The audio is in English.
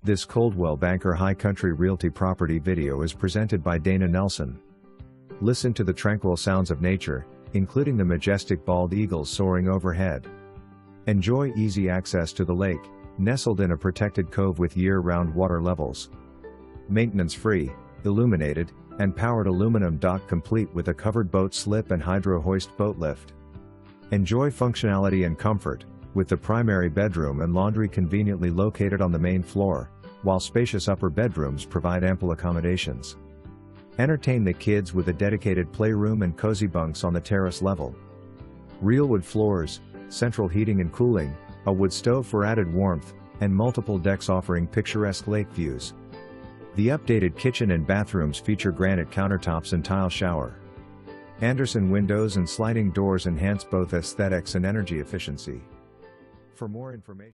This Coldwell Banker High Country Realty property video is presented by Dana Nelson. Listen to the tranquil sounds of nature, including the majestic bald eagles soaring overhead. Enjoy easy access to the lake, nestled in a protected cove with year-round water levels. Maintenance-free, illuminated, and powered aluminum dock complete with a covered boat slip and hydro-hoist boat lift. Enjoy functionality and comfort, with the primary bedroom and laundry conveniently located on the main floor, while spacious upper bedrooms provide ample accommodations. Entertain the kids with a dedicated playroom and cozy bunks on the terrace level. Real wood floors, central heating and cooling, a wood stove for added warmth, and multiple decks offering picturesque lake views. The updated kitchen and bathrooms feature granite countertops and tile shower. Anderson windows and sliding doors enhance both aesthetics and energy efficiency. For more information,